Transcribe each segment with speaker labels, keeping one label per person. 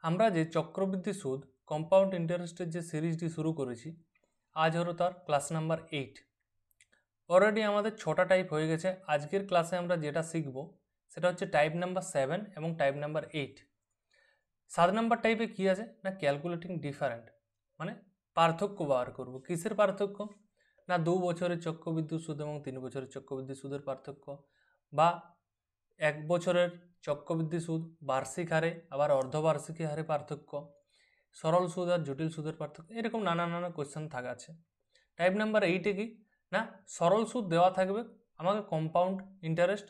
Speaker 1: আমরা যে চক্রবৃদ্ধি সুদ কম্পাউন্ড ইন্টারেস্টের যে সিরিজটি শুরু করেছি, আজ হলো তার ক্লাস নাম্বার 8। অলরেডি আমাদের 6টা টাইপ হয়ে গেছে। আজকের ক্লাসে আমরা যেটা শিখব সেটা হচ্ছে টাইপ নাম্বার 7 এবং টাইপ নাম্বার 8। 7 নাম্বার টাইপে কী আছে না, ক্যালকুলেটিং ডিফারেন্ট, মানে পার্থক্য বার করব। কিসের পার্থক্য? না 2 বছরের চক্রবৃদ্ধি সুদ এবং 3 বছরের চক্রবৃদ্ধি সুদের পার্থক্য, বা 1 বছরের চক্রবৃদ্ধি সুদ বার্ষিক হারে আবার অর্ধবার্ষিকী হারে পার্থক্য, সরল সুদ আর জটিল সুদের পার্থক্য, এরকম নানা কোয়েশ্চেন থাকা আছে। টাইপ নাম্বার 8-এ কি না, সরল সুদ দেওয়া থাকবে, আমাকে কম্পাউন্ড ইন্টারেস্ট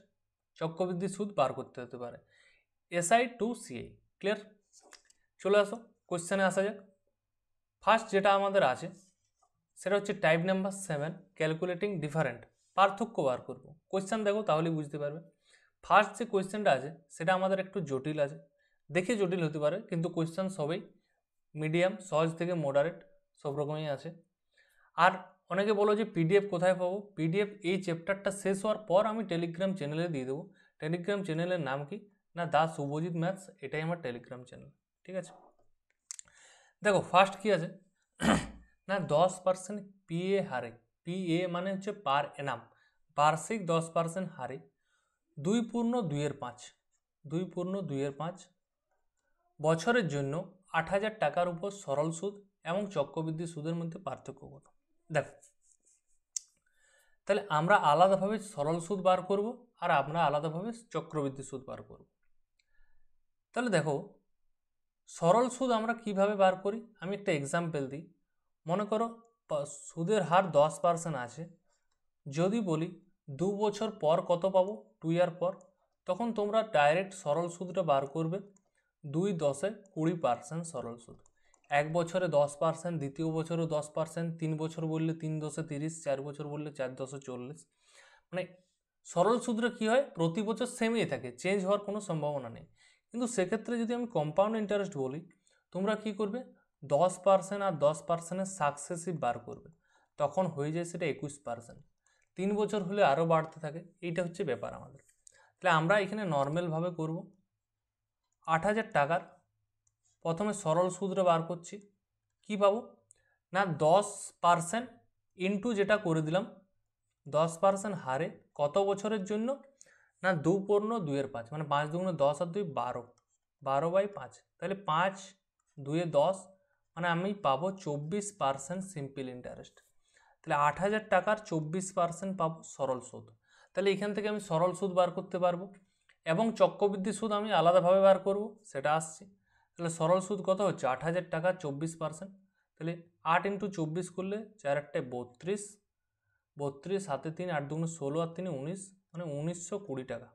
Speaker 1: চক্রবৃদ্ধি সুদ বার করতে হতে পারে, এসআই টু সিআই। ক্লিয়ার? চলে আসো কোয়েশ্চেনে আসা যাক। ফার্স্ট যেটা আমাদের আছে সেটা হচ্ছে টাইপ নাম্বার 7, ক্যালকুলেটিং ডিফারেন্ট, পার্থক্য বার করব। কোয়েশ্চেন দেখো তাহলেই বুঝতে পারবে। ফার্স্ট যে কোয়েশ্চেনটা আছে সেটা আমাদের একটু জটিল আছে, দেখে জটিল হতে পারে, কিন্তু কোয়েশ্চেন সবই মিডিয়াম, সহজ থেকে মডারেট সব রকমই আছে। আর অনেকে বলো যে পিডিএফ কোথায় পাবো? পিডিএফ এই চ্যাপ্টারটা শেষ হওয়ার পর আমি টেলিগ্রাম চ্যানেলে দিয়ে দেবো। টেলিগ্রাম চ্যানেলের নাম কি না, দা শুভজিৎ ম্যাথস, এটাই আমার টেলিগ্রাম চ্যানেল। ঠিক আছে, দেখো ফার্স্ট কি আছে না, 10% পিএ হারে, পিএ মানে হচ্ছে পার এনাম, বার্ষিক 10% হারে 2.2/5, 2.2/5 বছরের জন্য 8,000 টাকার উপর সরল সুদ এবং চক্রবৃদ্ধি সুদের মধ্যে পার্থক্য কত? দেখো, তাহলে আমরা আলাদাভাবে সরল সুদ বার করব আর আমরা আলাদাভাবে চক্রবৃদ্ধি সুদ বার করব। তাহলে দেখো, সরল সুদ আমরা কিভাবে বার করি, আমি একটা এক্সাম্পল দিই। মনে করো সুদের হার 10% আছে, যদি বলি 2 বছর পর কত পাবো, 2 ইয়ার পর, তখন তোমরা ডাইরেক্ট সরল সুদটা বার করবে। 2 10 20% সরল সুদ, 1 বছরে 10%, দ্বিতীয় বছরও 10%, 3 বছর বললে 3 10 30, 4 বছর বললে 4 10 40। মানে সরল সুদটা কী হয়, প্রতি বছর সেমই থাকে, চেঞ্জ হওয়ার কোনো সম্ভাবনা নেই। কিন্তু সেক্ষেত্রে যদি আমি কম্পাউন্ড ইন্টারেস্ট বলি, তোমরা কি করবে, 10% আর 10%-এর সাকসেসিভ বার করবে, তখন হয়ে যায় সেটা 21%। 3 বছর হলে আরও বাড়তে থাকে, এইটা হচ্ছে ব্যাপার আমাদের। তাহলে আমরা এখানে নর্মালভাবে করব। 8,000 টাকার প্রথমে সরল সুদটা বার করছি, কি পাবো না, 10% ইন্টু যেটা করে দিলাম 10% হারে কত বছরের জন্য না, 2.2/5, মানে 5 দুগুণে 10 আর 2 12, 12/5, তাহলে 5 2 10, মানে আমি পাবো 24% সিম্পল ইন্টারেস্ট। তাহলে 8,000 টাকার 24% পাবো সরল সুদ। তাহলে এখান থেকে আমি সরল সুদ বার করতে পারবো, এবং চক্রবৃদ্ধি সুদ আমি আলাদাভাবে বার করব, সেটা আসছে। তাহলে সরল সুদ কত হচ্ছে, 8,000 টাকার 24%, তাহলে 8 × 24 করলে 4 8 32, 32 হাতে 3, 8 2 16 আর 3 19, মানে 1920 টাকা।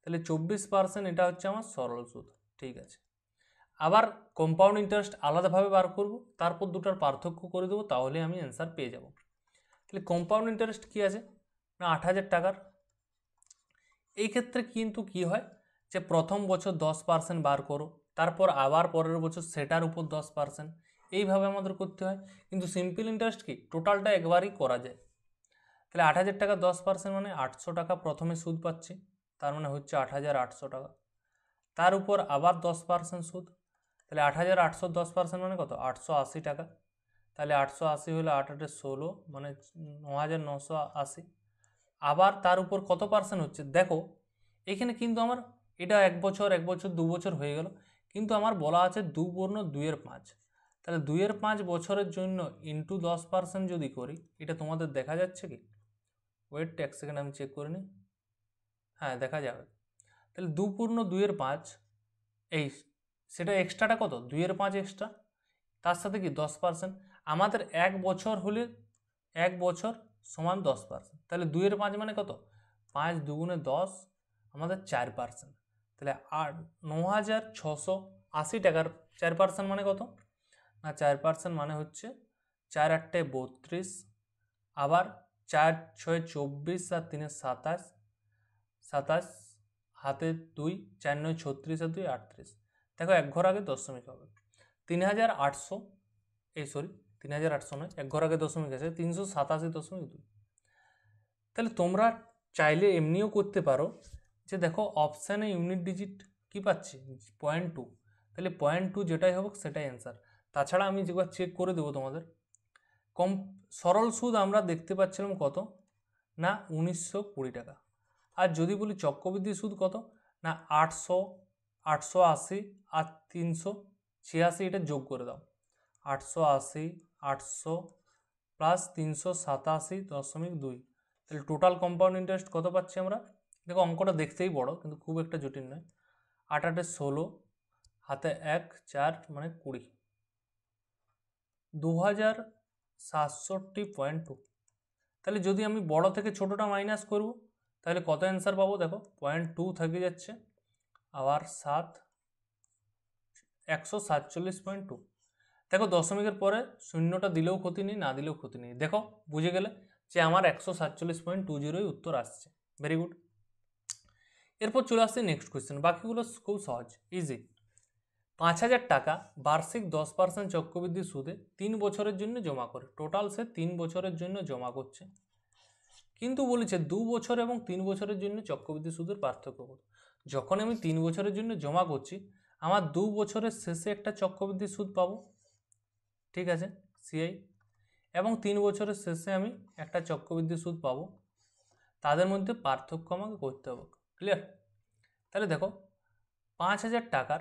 Speaker 1: তাহলে 24% এটা হচ্ছে আমার সরল সুদ। ঠিক আছে, আবার কম্পাউন্ড ইন্টারেস্ট আলাদাভাবে বার করব, তারপর দুটার পার্থক্য করে দেবো, তাহলে আমি অ্যান্সার পেয়ে যাব। তাহলে কম্পাউন্ড ইন্টারেস্ট কী আছে না, 8,000 টাকার। এই ক্ষেত্রে কিন্তু কি হয় যে প্রথম বছর 10% বার করো, তারপর আবার পরের বছর সেটার উপর 10%, এইভাবে আমাদের করতে হয়। কিন্তু সিম্পল ইন্টারেস্ট কি, টোটালটা একবারই করা যায়। তাহলে 8,000 টাকা 10% মানে 800 টাকা প্রথমে সুদ পাচ্ছি, তার মানে হচ্ছে 8,800 টাকা, তার উপর আবার 10% সুদ, তাহলে 8,800 10% মানে কত, 880 টাকা। তাহলে 880 হলে 8 8 16, মানে 9,980। আবার তার উপর কত পার্সেন্ট হচ্ছে দেখো, এখানে কিন্তু আমার এটা 1 বছর 1 বছর 2 বছর হয়ে গেল, কিন্তু আমার বলা আছে 2.2/5, তাহলে 2/5 বছরের জন্য ইন্টু 10% যদি করি, এটা তোমাদের দেখা যাচ্ছে কি, ওয়েট এক সেকেন্ড আমি চেক করে নিই, হ্যাঁ দেখা যাবে। তাহলে 2.2/5, এই সেটা এক্সট্রাটা কত, 2/5 এক্সট্রা, তার সাথে কি 10%, আমাদের 1 বছর হলে 1 বছর সমান 10%, তাহলে 2/5 মানে কত, 5 2 10, আমাদের 4%, তাহলে 9,680 টাকার 4% মানে কত না, 4% মানে হচ্ছে 4 8 32, আবার 4 6 24 আর 3 27, 27 হাতে 2, 4 9 36 আর 2 38, দেখো এক ঘর আগে দশমিক হবে, 3,800, এই সরি 3,800 নয়, এক ঘর আগে দশমিক আছে, 387.2। তাহলে তোমরা চাইলে এমনিও করতে পারো যে দেখো অপশানে ইউনিট ডিজিট কি পাচ্ছি, 0.2, তাহলে 0.2 যেটাই হবে সেটাই অ্যান্সার। তাছাড়া আমি যেবার চেক করে দেবো তোমাদের, সরল সুদ আমরা দেখতে পাচ্ছিলাম কত না 1920 টাকা। আর যদি বলি চক্রবৃদ্ধি সুদ কত না 800, 880 আর 386, এটা যোগ করে দাও। 880, 800 প্লাস 387.2, তাহলে টোটাল কম্পাউন্ড ইন্টারেস্ট কত পাচ্ছি আমরা? দেখো অঙ্কটা দেখতেই বড়, কিন্তু খুব একটা জটিল নয়। 8 8 16, হাতে 1 4 মানে 20, 2760.2। তাহলে যদি আমি বড় থেকে ছোটটা মাইনাস করব তাহলে কত অ্যান্সার পাবো? দেখো 0.2 থেকে যাচ্ছে, আবার 147.2। দেখো দশমিকের পরে শূন্যটা দিলেও ক্ষতি নেই, না দিলেও ক্ষতি নেই। দেখো বুঝে গেলে যে আমার 147.20 উত্তর আসছে। Very good. এরপর চলে আসছে নেক্সট কোয়েশ্চেন, বাকিগুলো খুব সহজ, ইজি। 5000 টাকা বার্ষিক 10% চক্রবৃদ্ধি সুদে 3 বছরের জন্য জমা করে। টোটাল সে 3 বছরের জন্য জমা করছে, কিন্তু বলেছে 2 বছর এবং 3 বছরের জন্য চক্রবৃদ্ধি সুদের পার্থক্য কত। যখন আমি 3 বছরের জন্য জমা করছি, আমার 2 বছরের শেষে একটা চক্রবৃদ্ধি সুদ পাবো, ঠিক আছে, সিআই, এবং 3 বছরের শেষে আমি একটা চক্রবৃদ্ধি সুদ পাবো। তাদের মধ্যে পার্থক্য আমাকে করতে হবে। ক্লিয়ার? তাহলে দেখো 5000 টাকার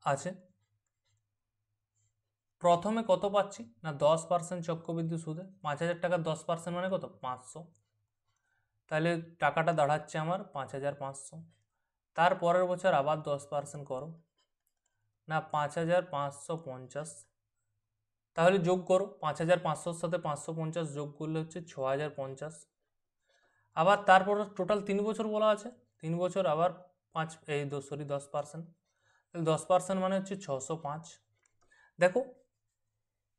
Speaker 1: আছে, প্রথমে কত পাচ্ছি না 10% চক্রবৃদ্ধি সুদে। 5000 টাকার 10% মানে কত? 500। তাহলে টাকাটা দাঁড়াচ্ছে আমার 5500। তার পরের বছর আবার 10% করো না 5550। তাহলে যোগ করো, 5500-র সাথে 550 যোগ করলে হচ্ছে 6050। আবার তারপর টোটাল 3 বছর বলা আছে, 3 বছর আবার 10%। তাহলে 10% মানে হচ্ছে 605। দেখো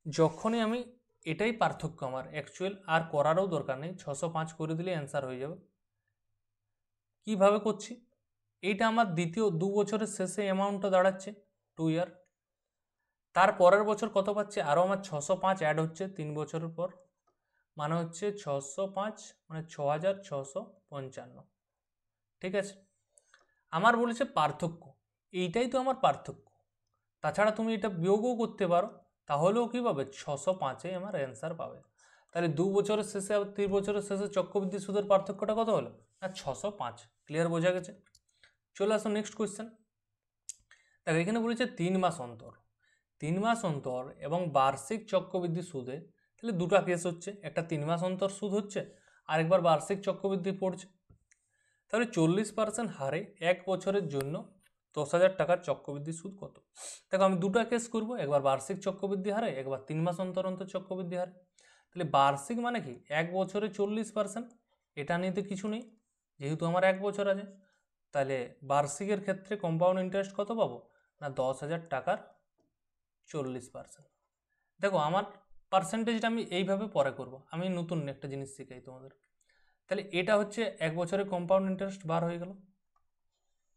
Speaker 1: যখনই আমি, এটাই পার্থক্য আমার অ্যাকচুয়াল, আর করারও দরকার নেই, 605 করে দিলে অ্যান্সার হয়ে যাবে। কিভাবে করছি? এইটা আমার দ্বিতীয় 2 বছরের শেষে অ্যামাউন্টটা দাঁড়াচ্ছে 2 ইয়ার। তার পরের বছর কত পাচ্ছি? আরও আমার 605 অ্যাড হচ্ছে 3 বছরের পর, মানে হচ্ছে 605 মানে 6655। ঠিক আছে, আমার বলেছে পার্থক্য, এইটাই তো আমার পার্থক্য। তাছাড়া তুমি এটা বিয়োগও করতে পারো, তাহলেও কী পাবে? 605-এ আমার অ্যান্সার পাবে। তাহলে 2 বছরের শেষে আর 3 বছরের শেষে চক্রবৃদ্ধি সুদের পার্থক্যটা কত হলো না 605। ক্লিয়ার? বোঝা গেছে? চলে আসো নেক্সট কোয়েশ্চেন। দেখো এখানে বলেছে 3 মাস অন্তর, 3 মাস অন্তর এবং বার্ষিক চক্রবৃদ্ধি সুদে, তাহলে দুটো কেস হচ্ছে, একটা 3 মাস অন্তর সুদ হচ্ছে, আরেকবার বার্ষিক চক্রবৃদ্ধি পড়ছে। তাহলে 40% হারে 1 বছরের জন্য 10,000 টাকার চক্রবৃদ্ধি সুদ কত? দেখো আমি দুটো কেস করব, একবার বার্ষিক চক্রবৃদ্ধি হারে, একবার 3 মাস অন্তর অন্তর চক্রবৃদ্ধি হারে। তাহলে বার্ষিক মানে কি 1 বছরে 40%, এটা নিয়ে তো কিছু নেই যেহেতু আমার 1 বছর আছে। তাহলে বার্ষিকের ক্ষেত্রে কম্পাউন্ড ইন্টারেস্ট কত পাবো না 10,000 টাকার 40%। দেখো আমার পার্সেন্টেজটা আমি এইভাবে পরে করব, আমি নতুন একটা জিনিস শিখাই তোমাদের। তাহলে এটা হচ্ছে 1 বছরের কম্পাউন্ড ইন্টারেস্ট বার হয়ে গেল,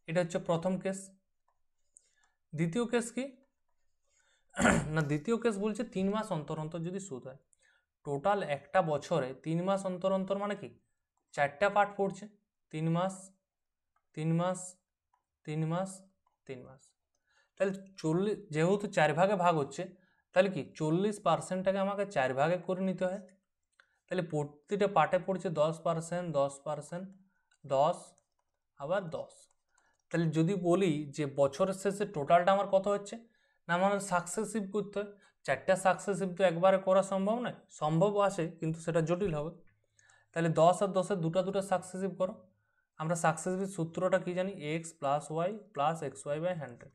Speaker 1: এটা হচ্ছে প্রথম কেস। দ্বিতীয় কেস কি না, দ্বিতীয় কেস বলছে 3 মাস অন্তর অন্তর যদি সুদ হয়। টোটাল একটা বছরে 3 মাস অন্তর অন্তর মানে কি 4টা পার্ট পড়ছে, 3 মাস 3 মাস 3 মাস 3 মাস। তাহলে 40, যেহেতু 4 ভাগে ভাগ হচ্ছে, তাহলে কি 40%টাকে আমাকে 4 ভাগে করে নিতে হয়। তাহলে প্রতিটা পার্টে পড়ছে 10%, 10%, 10, আবার 10। তাহলে যদি বলি যে বছরের শেষে টোটালটা আমার কত হচ্ছে না, আমাদের সাকসেসিভ করতে হয়। 4টা সাকসেসিভ তো একবারে করা সম্ভব নয়, সম্ভব আছে কিন্তু সেটা জটিল হবে। তাহলে 10 আর 10-এর দুটো সাকসেসিভ করো। আমরা সাকসেসিভ সূত্রটা কি জানি? X plus y plus x y by 100।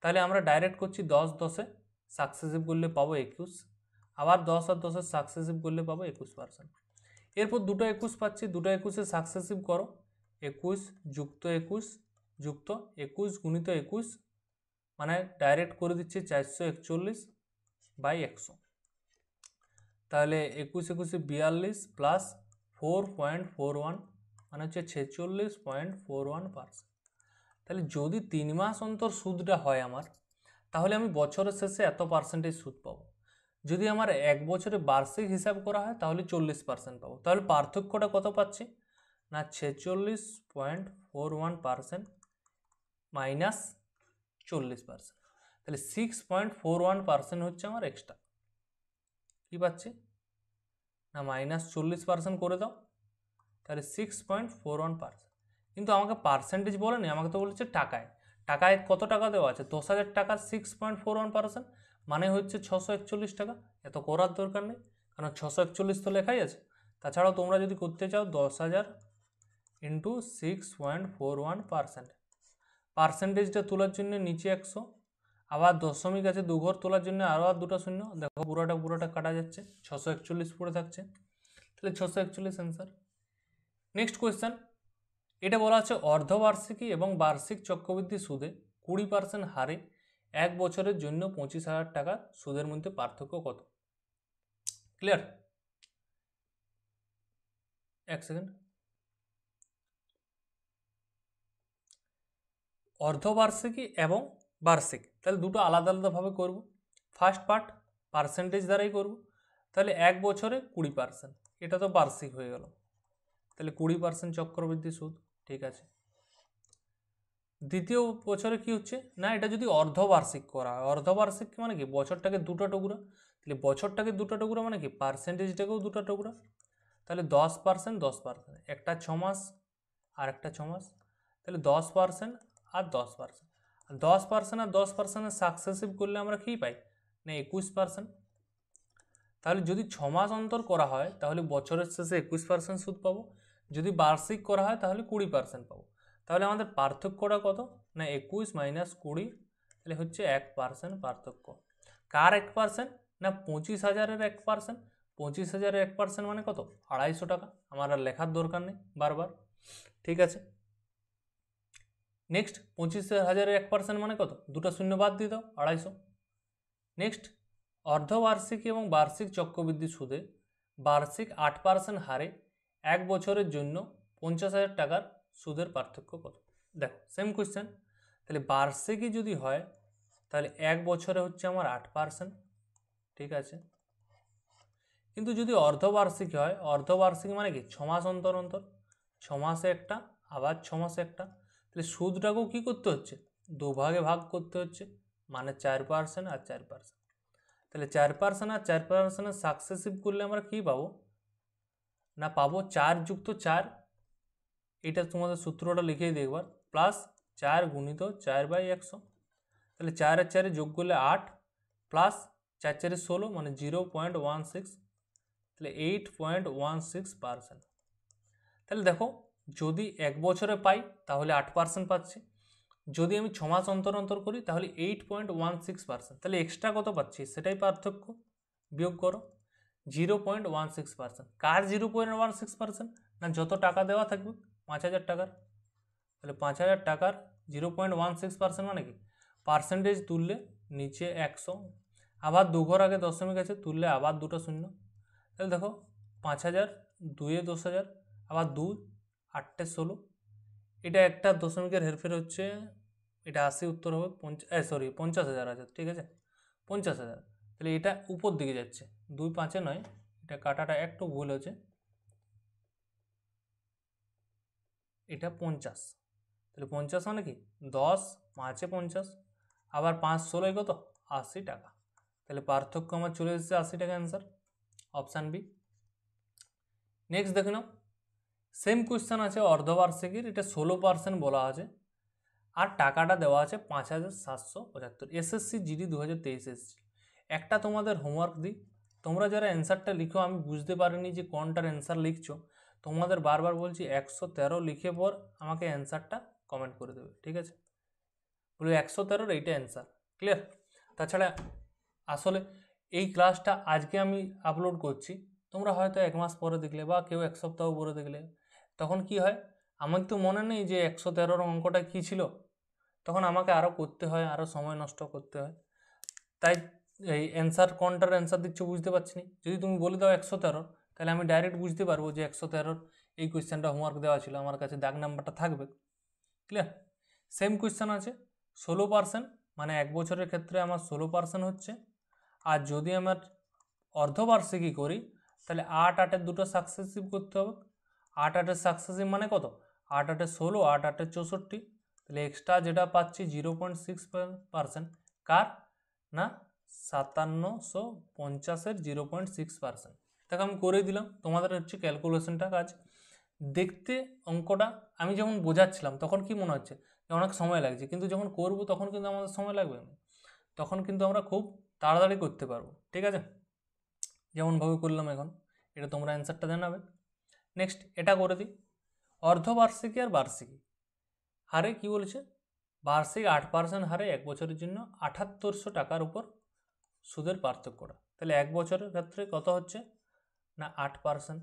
Speaker 1: তাহলে আমরা ডাইরেক্ট করছি 10 10-এ সাকসেসিভ করলে পাবো 21, আবার 10 আর 10-এর সাকসেসিভ করলে পাবো 21%। এরপর দুটো 21 পাচ্ছি, দুটো 21-এ সাকসেসিভ করো, 21 যুক্ত 21 যুক্ত 21 গুণিত 21, মানে ডাইরেক্ট করে দিচ্ছি 441 বাই 100। তাহলে 21 21 42 প্লাস 4.41 মানে হচ্ছে 46.41%। তাহলে যদি 3 মাস অন্তর সুদটা হয় আমার, তাহলে আমি বছরের শেষে এত পার্সেন্টেজ সুদ পাবো। যদি আমার 1 বছরে বার্ষিক হিসাব করা হয় তাহলে 40% পাবো। তাহলে পার্থক্যটা কত পাচ্ছি না 46.41%, মাইনাস 40%, তাহলে 6.41% হচ্ছে আমার এক্সট্রা। কী পাচ্ছি না মাইনাস 40% করে দাও, তাহলে 6.41%। কিন্তু আমাকে পার্সেন্টেজ বলেনি, আমাকে তো বলেছে টাকায়। টাকায় কত টাকা দেওয়া আছে? 10,000 টাকা 6.41% মানে হচ্ছে 641 টাকা। এত করার দরকার নেই, কারণ 641 তো লেখাই আছে। তাছাড়াও তোমরা যদি করতে চাও 10,000 ইন্টু 6.41%, পার্সেন্টেজটা তোলার জন্য নিচে 100, আবার দশমিক আছে দুঘর তোলার জন্য আরও আর দুটো শূন্য। দেখো পুরোটা কাটা যাচ্ছে, 641 পড়ে থাকছে, তাহলে 641 অ্যান্সার। নেক্সট কোয়েশ্চেন, এটা বলা আছে অর্ধবার্ষিকী এবং বার্ষিক চক্রবৃদ্ধি সুদে 20% হারে 1 বছরের জন্য 25,000 টাকা সুদের মধ্যে পার্থক্য কত? ক্লিয়ার? এক সেকেন্ড। অর্ধবার্ষিকী এবং বার্ষিক, তাহলে দুটো আলাদা আলাদাভাবে করব। ফার্স্ট পার্ট পার্সেন্টেজ দ্বারাই করব, তাহলে 1 বছরে 20%, এটা তো বার্ষিক হয়ে গেল, তাহলে 20% চক্রবৃদ্ধি সুদ, ঠিক আছে। দ্বিতীয় বছরে কি হচ্ছে না, এটা যদি অর্ধবার্ষিক করা হয়, অর্ধবার্ষিক মানে কি বছরটাকে দুটো টুকরা, তাহলে বছরটাকে দুটো টুকরা মানে কি পার্সেন্টেজটাকেও দুটো টুকরা, তাহলে 10%, 10%, একটা 6 মাস আর একটা 6 মাস, তাহলে 10% আর 10%, 10% আর 10% সাকসেসিভ করলে আমরা কী পাই না 21%। তাহলে যদি 6 মাস অন্তর করা হয় তাহলে বছরের শেষে 21% সুদ পাবো, যদি বার্ষিক করা হয় তাহলে 20% পাবো। তাহলে আমাদের পার্থক্যটা কত না 21 মাইনাস 20, তাহলে হচ্ছে 1% পার্থক্য। কার 1%? না 25,000-এর 1%। 25,000-এর 1% মানে কত? 250 টাকা। আমার আর লেখার দরকার নেই বারবার, ঠিক আছে। নেক্সট 25,000-এর 1% মানে কত? দুটো শূন্য বাদ দিয়ে দাও, 250। নেক্সট অর্ধবার্ষিকী এবং বার্ষিক চক্রবৃদ্ধি সুদে বার্ষিক 8% হারে 1 বছরের জন্য 50,000 টাকার সুদের পার্থক্য কত? দেখো সেম কোয়েশ্চেন, তাহলে বার্ষিকী যদি হয় তাহলে 1 বছরে হচ্ছে আমার 8%, ঠিক আছে। কিন্তু যদি অর্ধবার্ষিকী হয়, অর্ধবার্ষিকী মানে কি 6 মাস অন্তর অন্তর, 6 মাসে একটা আবার 6 মাসে একটা, তাহলে সুদটাকেও কী করতে হচ্ছে? দুভাগে ভাগ করতে হচ্ছে, মানে 4% আর 4%, তাহলে 4% আর 4% সাকসেসিভ করলে আমরা কী পাবো না পাবো 4 যুক্ত 4, এটা তোমাদের সূত্রটা লিখেই দিই একবার, প্লাস 4 গুণিত 4/100, তাহলে 4 আর 4 যোগ করলে 8, প্লাস 4 4 16 মানে 0.16, তাহলে 8.16%। তাহলে দেখো যদি 1 বছরে পাই তাহলে 8% পাচ্ছি, যদি আমি 6 মাস অন্তর অন্তর করি তাহলে 8.16%, তাহলে এক্সট্রা কত পাচ্ছি সেটাই পার্থক্য, বিয়োগ করো 0.16%। কার 0.16%? না যত টাকা দেওয়া থাকবে 5,000 টাকার, তাহলে 5,000 টাকার 0.16% মানে কি পার্সেন্টেজ তুললে নিচে 100, আবার দুঘর আগে দশমিক আছে তুললে আবার দুটো শূন্য, তাহলে দেখো 5,000, 2-এ 10,000, আবার 2, 8-এ 16, এটা একটা দশমিকের হেরফের হচ্ছে, এটা 80 উত্তর হবে 50,000 আছে, ঠিক আছে 50,000, তাহলে এটা উপর দিকে যাচ্ছে, 2 5-এ নয়, এটা কাটাটা একটু ভুল হয়েছে, এটা 50, তাহলে 50 মানে কি 10 5-এ 50, আবার 5 16 কত 80 টাকা, তাহলে পার্থক্য আমার চলে এসেছে 80 টাকা, অ্যান্সার অপশান বি। নেক্সট দেখে নাও, সেম কোয়েশ্চেন আছে অর্ধবার্ষিকীর, এটা 16% বলা আছে, আর টাকাটা দেওয়া আছে 5,775, এসএসসি জিডি 2023 এসেছিল। একটা তোমাদের হোমওয়ার্ক দিই, তোমরা যারা অ্যান্সারটা লিখো, আমি বুঝতে পারিনি যে কোনটার অ্যান্সার লিখছো, তোমাদের বারবার বলছি 113 লিখে পর আমাকে অ্যান্সারটা কমেন্ট করে দেবে, ঠিক আছে, বলে 113 এইটা অ্যান্সার, ক্লিয়ার। তাছাড়া আসলে এই ক্লাসটা আজকে আমি আপলোড করছি, তোমরা হয়তো 1 মাস পরে দেখলে বা কেউ 1 সপ্তাহ পরে দেখলে, তখন কি হয় আমার তো মনে নেই যে 113 অঙ্কটা কী ছিল, তখন আমাকে আরও করতে হয়, আরও সময় নষ্ট করতে হয়, তাই এই অ্যান্সার কোনটার অ্যান্সার দিচ্ছ বুঝতে পারছি না। যদি তুমি বলে দাও 113, তাহলে আমি ডাইরেক্ট বুঝতে পারবো যে 113 এই কোয়েশ্চেনটা হোমওয়ার্ক দেওয়া ছিল, আমার কাছে দাগ নাম্বারটা থাকবে, ক্লিয়ার। সেম কোয়েশ্চেন আছে 16%, মানে 1 বছরের ক্ষেত্রে আমার 16% হচ্ছে, আর যদি আমার অর্ধবার্ষিকী করি তাহলে 8 8-এর দুটো সাকসেসিভ করতে হবে, 8 8-এর সাকসেসিভ মানে কত 8 8-এ 16, 8 8-এ 64, তাহলে এক্সট্রা যেটা পাচ্ছি 0.6%, কার না 5750-এর 0.6%। দেখো আমি করে দিলাম, তোমাদের হচ্ছে ক্যালকুলেশনটা কাজ। দেখতে অঙ্কটা আমি যখন বোঝাচ্ছিলাম তখন কি মনে হচ্ছে যে অনেক সময় লাগছে, কিন্তু যখন করব তখন কিন্তু আমাদের সময় লাগবে না, তখন কিন্তু আমরা খুব তাড়াতাড়ি করতে পারবো। ঠিক আছে, যেমনভাবে করলাম এখন, এটা তোমরা অ্যান্সারটা জানাবে। নেক্সট এটা করে দিই, অর্ধবার্ষিকী আর বার্ষিকী হারে কি বলেছে, বার্ষিক 8% হারে 1 বছরের জন্য 7800 টাকার উপর সুদের পার্থক্যটা। তাহলে 1 বছরের ক্ষেত্রে কত হচ্ছে না 8%।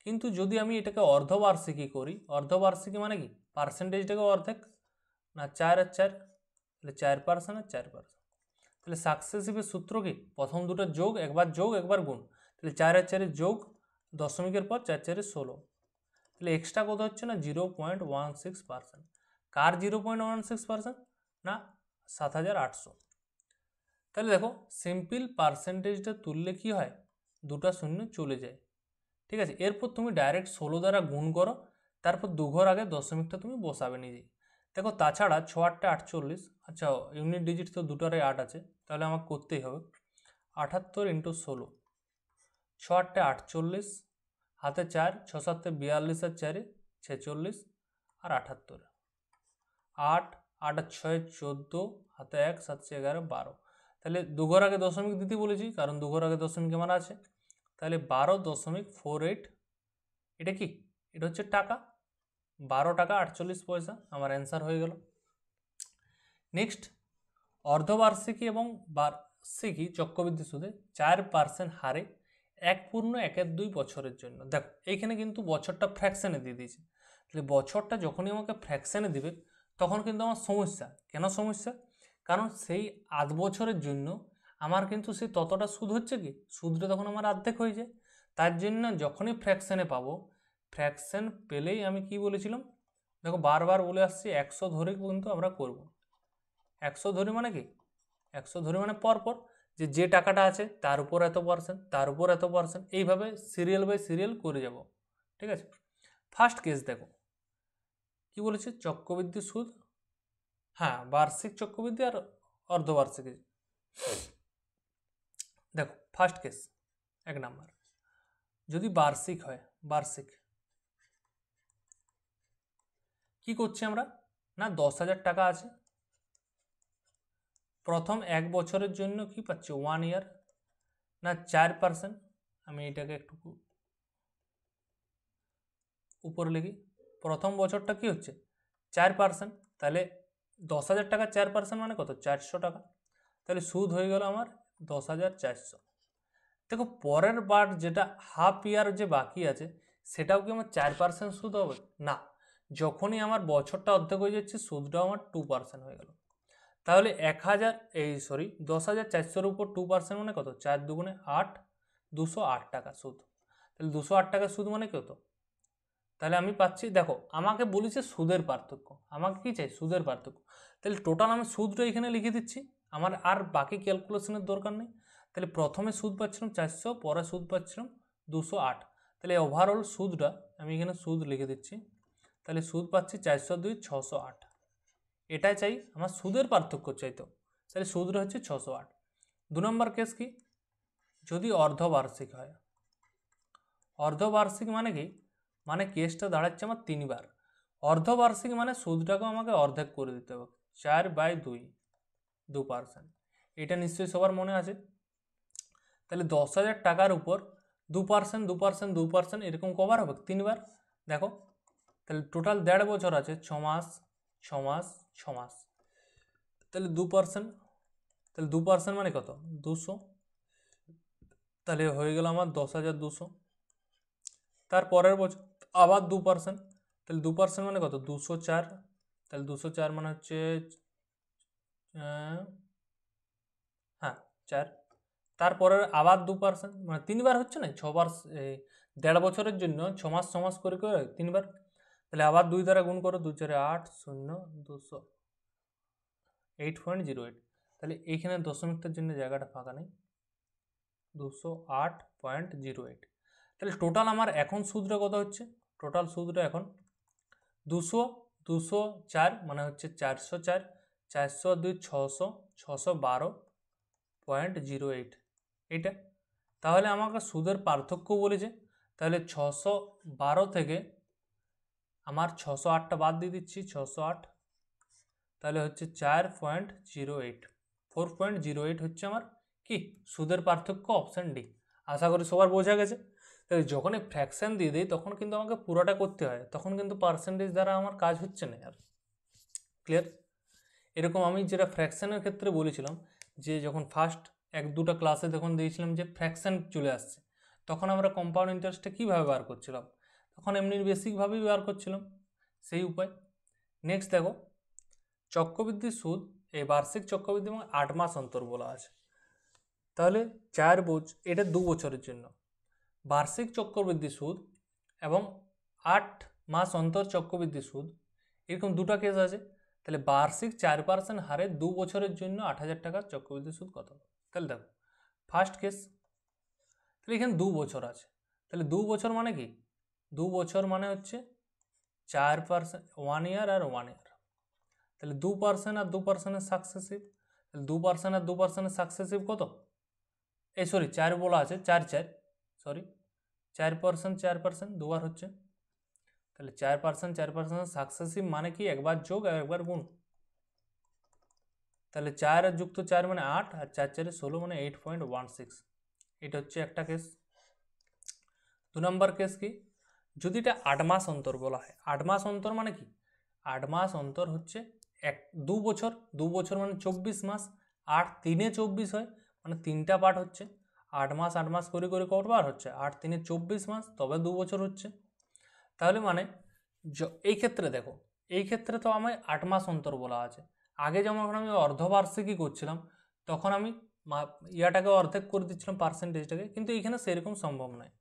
Speaker 1: কিন্তু যদি আমি এটাকে অর্ধবার্ষিকী করি, অর্ধবার্ষিকী মানে কি পার্সেন্টেজটাকে অর্ধেক না 4 আর 4, তাহলে 4% আর 4%। তাহলে সাকসেসিভের সূত্র কি, প্রথম দুটো যোগ, একবার যোগ একবার গুণ, তাহলে 4 আর 4 যোগ, দশমিকের পর 4 4 16, তাহলে এক্সট্রা কত হচ্ছে না 0.16%। কার 0.16% না 7800। তাহলে দেখো সিম্পল পার্সেন্টেজটা তুললে কি হয়, দুটা শূন্য চলে যায়। ঠিক আছে, এরপর তুমি ডাইরেক্ট 16 দ্বারা গুণ করো, তারপর দুঘর আগে দশমিকটা তুমি বসাবে নিজেই। দেখো তাছাড়া 6 8 48, আচ্ছা ইউনিট ডিজিট তো দুটারে 8 আছে, তাহলে আমাকে করতেই হবে 78 × 16, 6 8 48, হাতে 4, 6 7 42 আর 4 46 আর 78, 8 8 আর 6 14, হাতে 1, 7 11 12। তাহলে দুঘর আগে দশমিক দিতে বলেছি, কারণ দুঘর আগে দশমিক আমার আছে। তাহলে 12.48, এটা কি, এটা হচ্ছে টাকা, 12 টাকা 48 পয়সা আমার অ্যান্সার হয়ে গেল। নেক্সট অর্ধবার্ষিকী এবং বার্ষিকী চক্রবৃদ্ধি সুদে 4% হারে 1.12 বছরের জন্য। দেখো এইখানে কিন্তু বছরটা ফ্র্যাকশানে দিয়ে দিয়েছে, তাহলে বছরটা যখনই আমাকে ফ্র্যাকশানে দিবে তখন কিন্তু আমার সমস্যা। কেন সমস্যা, কারণ সেই 8 বছরের জন্য আমার কিন্তু সেই ততটা সুদ হচ্ছে কি, সুদটা তখন আমার অর্ধেক হয়ে যায়। তার জন্য যখনই ফ্র্যাকশানে পাবো, ফ্র্যাকশান পেলেই আমি কি বলেছিলাম, দেখো বারবার বলে আসছি 100 ধরে কিন্তু আমরা করব। 100 ধরি মানে কি, 100 ধরি মানে পরপর যে টাকাটা আছে তার উপর এত পার্সেন্ট, তার উপর এত পার্সেন্ট, এইভাবে সিরিয়াল বাই সিরিয়াল করে যাব। ঠিক আছে, ফার্স্ট কেস দেখো কি বলেছে, চক্রবৃদ্ধি সুদ, হ্যাঁ বার্ষিক চক্রবৃদ্ধি আর অর্ধবার্ষিকী। দেখো ফার্স্ট কেস 1 নাম্বার, যদি বার্ষিক হয়, বার্ষিক কি করছি আমরা না 10,000 টাকা আছে, প্রথম 1 বছরের জন্য কি পাচ্ছি 1 ইয়ার না 4%, আমি এটাকে একটু উপরে লিখি, প্রথম বছরটা কি হচ্ছে 4%, তাহলে 10,000 টাকা 4% মানে কত 400 টাকা, তাহলে সুদ হয়ে গেল আমার 10,400। দেখো পরের বার যেটা হাফ ইয়ার যে বাকি আছে সেটাও কি আমার 4% সুদ হবে না, যখনই আমার বছরটা অর্ধেক হয়ে যাচ্ছে সুদটাও আমার 2% হয়ে গেল। তাহলে 10,400-র উপর 2% মানে কত, 4 দুগুণে 8, 208 টাকা সুদ। তাহলে 208 টাকা সুদ মানে কত, তাহলে আমি পাচ্ছি, দেখো আমাকে বলেছে সুদের পার্থক্য, আমাকে কি চাই সুদের পার্থক্য, তাহলে টোটাল আমি সুদটা এখানে লিখে দিচ্ছি, আমার আর বাকি ক্যালকুলেশনের দরকার নেই। তাহলে প্রথমে সুদ পাচ্ছিলাম 400, পরে সুদ পাচ্ছিলাম 208, তাহলে ওভারঅল সুদটা আমি এখানে সুদ লিখে দিচ্ছি, তাহলে সুদ পাচ্ছি 402 608, এটাই চাই আমার সুদের পার্থক্য চাইতো, তাহলে সুদটা হচ্ছে 608। 2 নম্বর কেস কি, যদি অর্ধবার্ষিক হয়, অর্ধবার্ষিক মানে কি, মানে কেসটা দাঁড়াচ্ছে আমার 3 বার, অর্ধবার্ষিক মানে সুদটাকেও আমাকে অর্ধেক করে দিতে হবে, 4/2, 2%, এটা নিশ্চয়ই সবার মনে আছে। তাহলে 10,000 টাকার উপর 2%, 2%, 2% এরকম কবার হবে 3 বার। দেখো তাহলে টোটাল 1.5 বছর আছে, 6 মাস 6 মাস 6 মাস, তাহলে 2%, তাহলে 2% মানে কত 200, তাহলে হয়ে গেল আমার 10,200। তার পরের বছর আবার 2%, তাহলে 2% মানে কত 204, তাহলে 204 মানে হচ্ছে হ্যাঁ 4, তারপরে আবার 2% মানে 3 বার হচ্ছে না, 6 বার, 1.5 বছরের জন্য 6 মাস 6 মাস করে করে 3 বার, তাহলে আবার 2 দ্বারা গুণ করো, 2 4 8 0 200 8.08, তাহলে এইখানে দশমিকটার জন্য জায়গাটা ফাঁকা নেই, 208.08, তাহলে টোটাল আমার এখন সুদটা কত হচ্ছে, টোটাল সুদটা এখন 204 মানে হচ্ছে 404, 402 600, 612.08 এটা। তাহলে আমাকে সুদের পার্থক্য বলেছে, তাহলে 612 থেকে আমার 608টা বাদ দিয়ে দিচ্ছি, 608, তাহলে হচ্ছে 4.08, 4.08 হচ্ছে আমার কি সুদের পার্থক্য, অপশান ডি। আশা করি সবার বোঝা গেছে। তাহলে যখনই ফ্র্যাকশন দিয়ে দিই তখন কিন্তু আমাকে পুরোটা করতে হয়, তখন কিন্তু পার্সেন্টেজ দ্বারা আমার কাজ হচ্ছে না আর। ক্লিয়ার? এরকম আমি যেটা ফ্র্যাকশনের ক্ষেত্রে বলেছিলাম, যে যখন ফার্স্ট 1-2টা ক্লাসে যখন দিয়েছিলাম যে ফ্র্যাকশন চলে আসছে, তখন আমরা কম্পাউন্ড ইন্টারেস্টটা কীভাবে বার করছিলাম, তখন এমনি বেসিকভাবেই বার করছিলাম, সেই উপায়। নেক্সট দেখো, চক্রবৃদ্ধি সুদ, এই বার্ষিক চক্রবৃদ্ধি এবং 8 মাস অন্তর বলা আছে। তাহলে 4 বছর, এটা 2 বছরের জন্য বার্ষিক চক্রবৃদ্ধি সুদ এবং 8 মাস অন্তর চক্রবৃদ্ধি সুদ, এরকম দুটো কেস আছে। তাহলে বার্ষিক 4% হারে 2 বছরের জন্য 8,000 টাকার চক্রবৃদ্ধি সুদ কত? তাহলে দেখো ফার্স্ট কেস, তাহলে এখানে 2 বছর আছে, তাহলে 2 বছর মানে কি, 2 বছর মানে হচ্ছে 4%, 1 ইয়ার আর 1 ইয়ার, তাহলে 2% আর 2% সাকসেসিভ, তাহলে 2% আর 2% সাকসেসিভ কত, এই সরি 4 বলা আছে, 4 সরি 4%, 4% দুবার হচ্ছে, তাহলে 4% 4% সাকসেসিভ মানে কি একবার যোগ আর একবার গুণ, তাহলে 4 আর যুক্ত 4 মানে 8, আর 4 4 16 মানে 8.16, এটা হচ্ছে একটা কেস। 2 নম্বর কেস কি, যদি এটা 8 মাস অন্তর বলা হয়, 8 মাস অন্তর মানে কি, 8 মাস অন্তর হচ্ছে 2 বছর, 2 বছর মানে 24 মাস, 8 3 24 হয়, মানে 3টা পার্ট হচ্ছে, 8 মাস 8 মাস করে করে কতবার হচ্ছে, 8 3 24 মাস, তবে 2 বছর হচ্ছে। তাহলে মানে এই ক্ষেত্রে দেখো, এই ক্ষেত্রে তো আমার 8 মাস অন্তর বলা আছে। আগে যেমন আমি অর্ধবার্ষিকী করছিলাম, তখন আমি ইয়াটাকে অর্ধেক করে দিচ্ছিলাম পার্সেন্টেজটাকে, কিন্তু এখানে সেরকম সম্ভব নয়।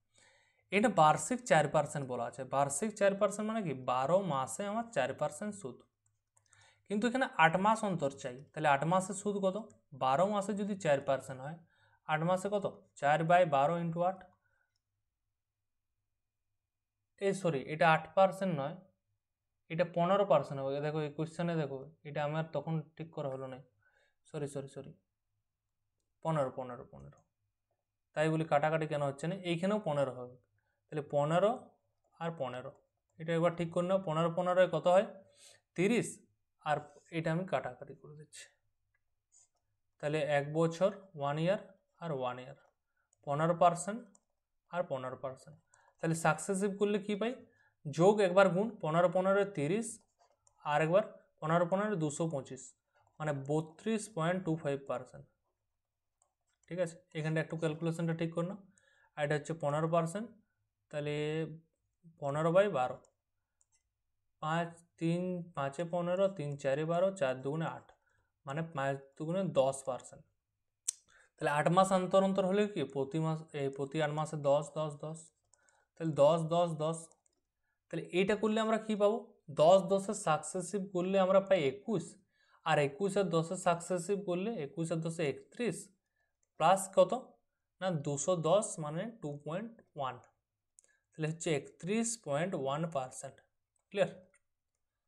Speaker 1: এটা বার্ষিক 4% বলা আছে, বার্ষিক 4% মানে কি 12 মাসে আমার 4% সুদ, কিন্তু এখানে 8 মাস অন্তর চাই, তাহলে 8 মাসের সুদ কত, 12 মাসে যদি 4% হয়, 8 মাসে কত, 4/12 × 8, এই সরি এটা 8% নয়, এটা 15% হবে। দেখো এই কোশ্চেনে দেখো, এটা আমার তখন ঠিক করা হলো না, সরি 15, তাই বলি কাটাকাটি কেন হচ্ছে না, এইখানেও 15 হবে, তাহলে 15 আর 15, এটা একবার ঠিক করে নাও, 15 15 কত হয় 30, আর এটা আমি কাটাকাটি করে দিচ্ছি, তাহলে 1 বছর 1 ইয়ার আর 1 ইয়ার, 15% আর 15%, তাহলে সাকসেসিভ করলে কি পাই, যোগ একবার গুণ, 15 15 30, আর একবার 15 15 225, মানে 32.25%। ঠিক আছে, এখানটা একটু ক্যালকুলেশনটা ঠিক করে নাও, আর এটা হচ্ছে 15%, তাহলে 15/12, 5 3 5 15, 3 4 12, 4 2 8, মানে 5 2 10%। তাহলে 8 মাস অন্তর অন্তর হলে কি প্রতি মাস, প্রতি 8 মাসে 10 10 10, তাহলে 10 10 10, তাহলে এইটা করলে আমরা কি পাবো, 10 10 সাকসেসিভ করলে আমরা পাই 21, আর 21 আর 10 সাকসেসিভ করলে 21 আর 10 31, প্লাস কত না 210 মানে 2.1, তাহলে হচ্ছে 31.1%। ক্লিয়ার?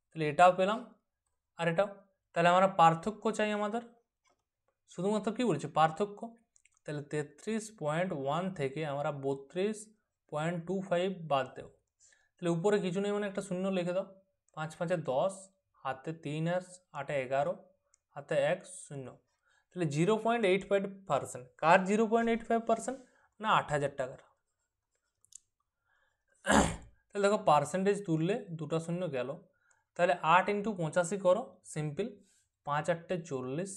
Speaker 1: তাহলে এটাও পেলাম আর এটাও, তাহলে আমরা পার্থক্য চাই আমাদের, শুধুমাত্র কি বলছে পার্থক্য, তাহলে 33.1 থেকে আমরা 32.25 বাদ দেব, তাহলে উপরে কিছু নেই মানে একটা শূন্য লিখে দাও, 5 5 10, হাতে 3 আর 8 11, হাতে 1 0, তাহলে 0.85%, কার 0.85%, না 8,000 টাকার। তাহলে দেখো পার্সেন্টেজ তুললে দুটো শূন্য গেল, তাহলে 8 × 85 করো, সিম্পল, 5 8 40,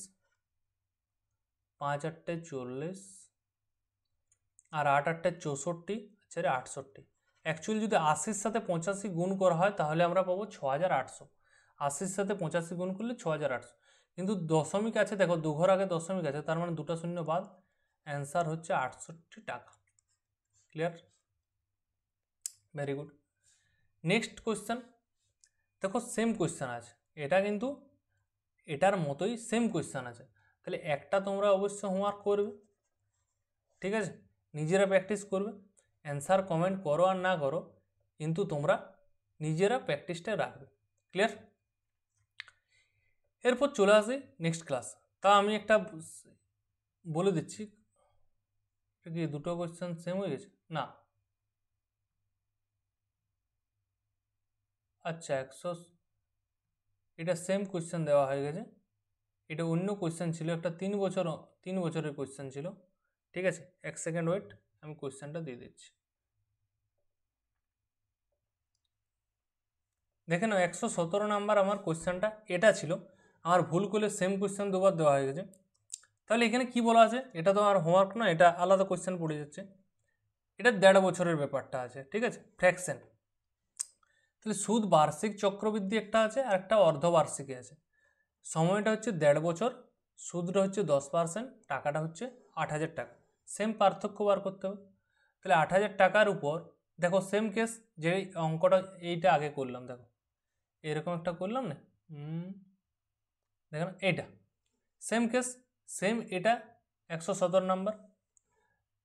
Speaker 1: 5 8 40, আর 8 8 64, আচ্ছা 68, অ্যাকচুয়ালি যদি 80-র সাথে 85 গুণ করা হয় তাহলে আমরা পাবো 6,800, 80-র সাথে 85 গুণ করলে 6,800, কিন্তু দশমিক আছে দেখো, দুঘর আগে দশমিক আছে, তার মানে দুটো শূন্য বাদ, অ্যান্সার হচ্ছে 68 টাকা। Clear? Very good. Next question দেখো, সেম কোয়েশ্চেন আছে, এটা কিন্তু এটার মতোই সেম কোয়েশ্চেন আছে, তাহলে একটা তোমরা অবশ্যই হোমওয়ার্ক করবে, ঠিক আছে, নিজেরা প্র্যাকটিস করবে, অ্যান্সার কমেন্ট করো আর না করো, কিন্তু তোমরা নিজেরা প্র্যাকটিসটা রাখবে। ক্লিয়ার? এরপর চলে আসি নেক্সট ক্লাস। তা আমি একটা বলে দিচ্ছি, কি দুটো কোয়েশ্চেন সেম হয়ে গেছে না? আচ্ছা, এটা সেম কোয়েশ্চেন দেওয়া হয়ে গেছে, এটা অন্য কোয়েশ্চেন ছিল, একটা 3 বছরের কোয়েশ্চেন ছিল। ঠিক আছে, 1 সেকেন্ড ওয়েট, আমি কোয়েশ্চেনটা দিয়ে দিচ্ছি। দেখে নাও 117 নাম্বার আমার কোয়েশ্চেনটা এটা ছিল, আমার ভুল করলে সেম কোয়েশ্চেন দুবার দেওয়া হয়ে গেছে। তাহলে এখানে কি বলা আছে, এটা তো আর হোমওয়ার্ক না, এটা আলাদা কোয়েশ্চেন পড়ে যাচ্ছে। এটা 1.5 বছরের ব্যাপারটা আছে, ঠিক আছে, ফ্র্যাকশন। তাহলে সুদ বার্ষিক চক্রবৃদ্ধি একটা আছে আর একটা অর্ধবার্ষিকী আছে। সময়টা হচ্ছে 1.5 বছর, সুদটা হচ্ছে 10%, টাকাটা হচ্ছে 8,000 টাকা। সেম পার্থক্য বার করতে হবে। তাহলে 8,000 টাকার উপর দেখো সেম কেস, যে অঙ্কটা এইটা আগে করলাম, দেখো এরকম একটা করলাম না, দেখো এইটা সেম কেস, সেম এটা 117 নাম্বার।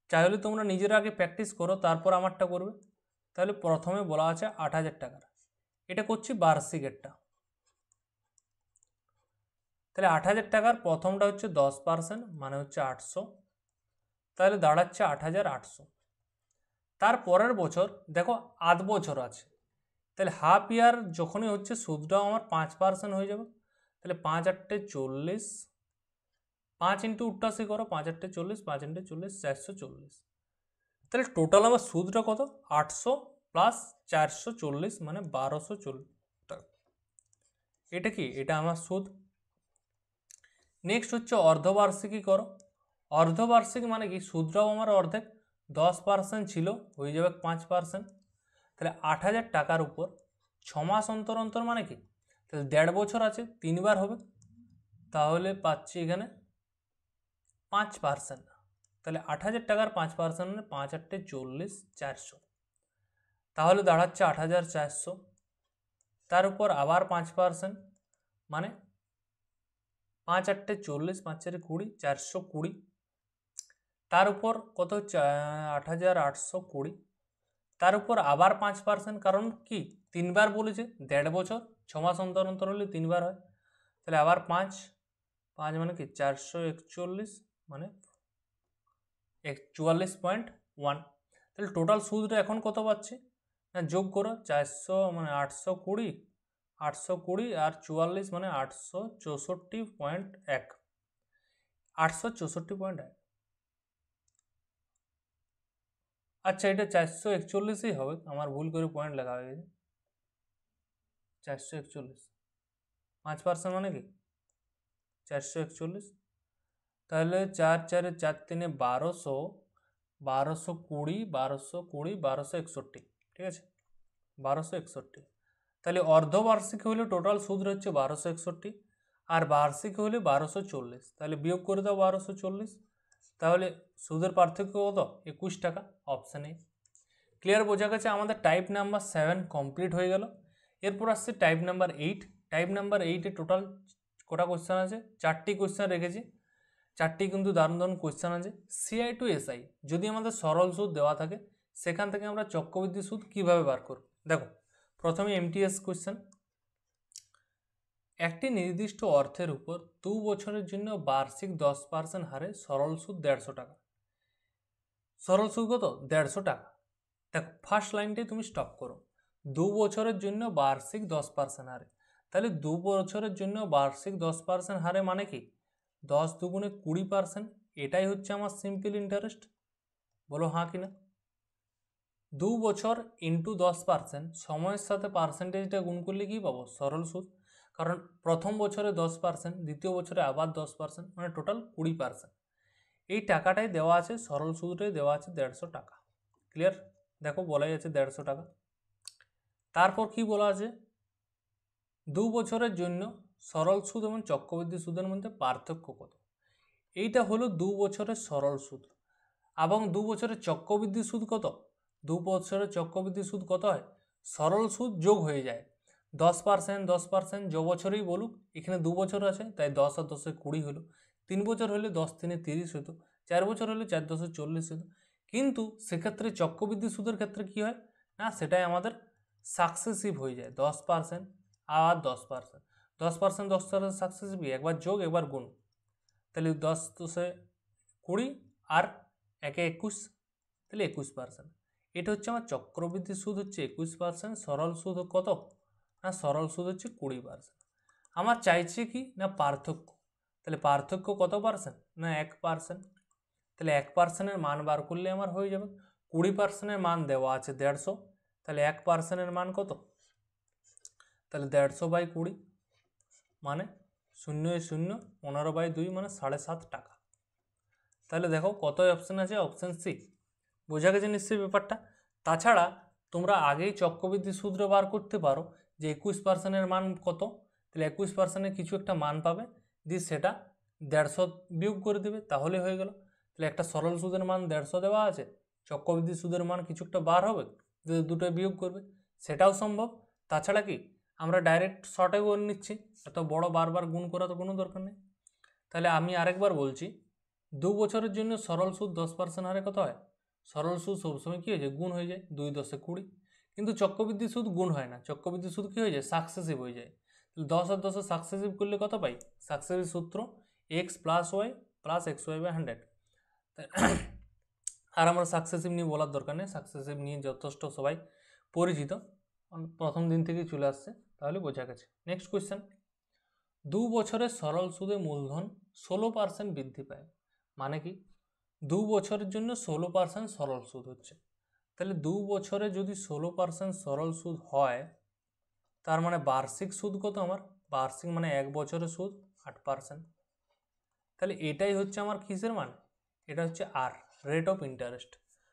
Speaker 1: চাইলে তোমরা নিজেরা আগে প্র্যাকটিস করো, তারপর আমারটা করবে। তাহলে প্রথমে বলা আছে 8,000 টাকার, এটা করছি বার্ষিকেরটা। তাহলে 8,000 টাকার প্রথমটা হচ্ছে 10%, মানে হচ্ছে 800, তাহলে দাঁড়াচ্ছে 8,800। তার পরের বছর দেখো আধ বছর আছে, তাহলে হাফ ইয়ার যখনই হচ্ছে সুদটাও আমার 5% হয়ে যাবে। তাহলে 5 8 40, 5 ইন্টু 88 করো, 5 8 40, 5 ইন্টু 40 440। তাহলে টোটাল আমার সুদটা কত, 800 প্লাস 440, মানে 1240 টাকা। এটা কি, এটা আমার সুদ। নেক্সট হচ্ছে অর্ধবার্ষিকী করো। অর্ধবার্ষিকী মানে কি, সুদটাও আমার অর্ধেক, 10% ছিল, হয়ে যাবে 5%। তাহলে 8,000 টাকার উপর 6 মাস অন্তর অন্তর, মানে কি, তাহলে 1.5 বছর আছে, 3বার হবে, তাহলে পাচ্ছি এখানে 5%। তাহলে 8,000 টাকার 5% মানে 5 8 40, 400, তাহলে দাঁড়াচ্ছে 8,400। তার উপর আবার 5%, মানে 5 8 40, 5 4 20, 420। তার উপর কত হচ্ছে, 8,820। তার উপর আবার 5%, কারণ কি 3বার বলেছে, 1.5 বছর, 6 মাস অন্তর অন্তর হলে 3বার হয়। তাহলে আবার 5 5 মানে কি 441, মানে 44.1। তাহলে টোটাল সুদটা এখন কত পাচ্ছি না, যোগ করো, 400 মানে 820, 820 আর 44 মানে 864.1, 864.1। আচ্ছা, এটা 441ই হবে, আমার ভুল করে পয়েন্ট লেখা হয়ে গেছে, 441, 5% মানে কি 441। তাহলে 4 4 4 3 1200, 1220, 1220, 1261, ঠিক আছে, 1261। তাহলে অর্ধবার্ষিক হলে টোটাল সুদ হচ্ছে 1261, আর বার্ষিক হলে 1240। তাহলে বিয়োগ করে দাও 1240, তাহলে সুদের পার্থক্য কত, 21 টাকা, অপশান এ। ক্লিয়ার, বোঝা গেছে? আমাদের টাইপ নাম্বার 7 কমপ্লিট হয়ে গেল। এরপর আসছে টাইপ নাম্বার 8। টাইপ নাম্বার 8-এ টোটাল কটা কোয়েশ্চেন আছে, 4টি কোয়েশ্চেন রেখেছি। 4টি কিন্তু দারুণ দারুণ কোয়েশ্চেন আছে। সিআই টু এসআই যদি আমাদের সরল সুদ দেওয়া থাকে, সেখান থেকে আমরা চক্রবৃদ্ধি সুদ কিভাবে বার করব, দেখো প্রথমে এমটিএস কোয়েশ্চেন। একটি নির্দিষ্ট অর্থের উপর 2 বছরের জন্য বার্ষিক 10% হারে সরল সুদ 150 টাকা। সরল সুদ কত, 150 টাকা। দেখো ফার্স্ট লাইনটাই তুমি স্টপ করো, 2 বছরের জন্য বার্ষিক 10% হারে। তাহলে 2 বছরের জন্য বার্ষিক 10% হারে মানে কি, 10 দুগুণে 20%, এটাই হচ্ছে আমার সিম্পল ইন্টারেস্ট। বলো হ্যাঁ কি না? 2 বছর ইন্টু 10%, সময়ের সাথে পার্সেন্টেজটা গুণ করলে কি পাবো, সরল সুদ। কারণ প্রথম বছরে 10%, দ্বিতীয় বছরে আবার 10%, মানে টোটাল 20%। এই টাকাটাই দেওয়া আছে, সরল সুদটাই দেওয়া আছে 150 টাকা। ক্লিয়ার? দেখো বলাই আছে 150 টাকা। তারপর কি বলা আছে, 2 বছরের জন্য সরল সুদ এবং চক্রবৃদ্ধি সুদের মধ্যে পার্থক্য কত। এইটা হলো 2 বছরের সরল সুদ, এবং 2 বছরের চক্রবৃদ্ধি সুদ কত। 2 বছরের চক্রবৃদ্ধি সুদ কত হয়, সরল সুদ যোগ হয়ে যায় 10%, 10% যে বছরেই বলুক, এখানে 2 বছর আছে তাই 10 আর 10 20 হলো। 3 বছর হলে 10 3 30 হতো, 4 বছর হলে 4 10 40 হতো। কিন্তু সেক্ষেত্রে চক্রবৃদ্ধি সুদের ক্ষেত্রে কি হয় না, সেটাই আমাদের সাকসেসিভ হয়ে যায়, 10% আর 10%। 10% 10 সাকসেসিভ একবার যোগ একবার গুণ, তাহলে 10 10 20 আর 1 21, তাহলে 21%। এটা হচ্ছে আমার চক্রবৃদ্ধি সুদ হচ্ছে 21%, সরল সুদ কত, না সরল সুদ হচ্ছে 20%। আমার চাইছে কি না পার্থক্য, তাহলে পার্থক্য কত পার্সেন্ট, না 1%। তাহলে 1%-এর মান বার করলে আমার হয়ে যাবে। 20%-এর মান দেওয়া আছে 150, তাহলে 1%-এর মান কত, তাহলে 150/20 মানে 0 0 15/2 মানে 7.5 টাকা। তাহলে দেখো কত অপশান আছে, অপশান সি। বোঝা গেছে নিশ্চয়ই ব্যাপারটা। তাছাড়া তোমরা আগেই চক্রবৃদ্ধি সূত্র বার করতে পারো যে 21%-এর মান কত, তাহলে 21%-এর কিছু একটা মান পাবে, দিয়ে সেটা 150 বিয়োগ করে দেবে, তাহলে হয়ে গেল। তাহলে একটা সরল সুদের মান 150 দেওয়া আছে, চক্রবৃদ্ধি সুদের মান কিছু একটা বার হবে, দুটো বিয়োগ করবে, সেটাও সম্ভব। তাছাড়া কি আমরা ডাইরেক্ট শর্টে করে নিচ্ছি, এত বড় বারবার গুণ করা তো কোনো দরকার নেই। তাহলে আমি আরেকবার বলছি, 2 বছরের জন্য সরল সুদ 10% হারে কত হয়, সরল সুদ সবসময় কী হয়ে যায়, গুণ হয়ে যায়, 2 10 20। কিন্তু চক্রবৃদ্ধি সুদ গুণ হয় না, চক্রবৃদ্ধি সুদ কী হয়ে যায়, সাকসেসিভ হয়ে যায়। 10 আর 10 সাকসেসিভ করলে কত পাই, সাকসেসিভ সূত্র x + y + xy/100। আর আমরা সাকসেসিভ নিয়ে বলার দরকার নেই, সাকসেসিভ নিয়ে যথেষ্ট সবাই পরিচিত, প্রথম দিন থেকেই চলে আসছে, তাহলে বোঝা গেছে। নেক্সট কোয়েশ্চেন, 2 বছরের সরল সুদে মূলধন 16% বৃদ্ধি পায়, মানে কি 2 বছরের জন্য 16% সরল সুদ হচ্ছে, তাহলে 2 বছরে যদি 16% সরল সুদ হয়, তার মানে বার্ষিক সুদ কত আমার, বার্ষিক মানে 1 বছরের সুদ 8%। তাহলে এটাই হচ্ছে আমার কিসের মান, এটা হচ্ছে আর রেট অফ ইন্টারেস্ট।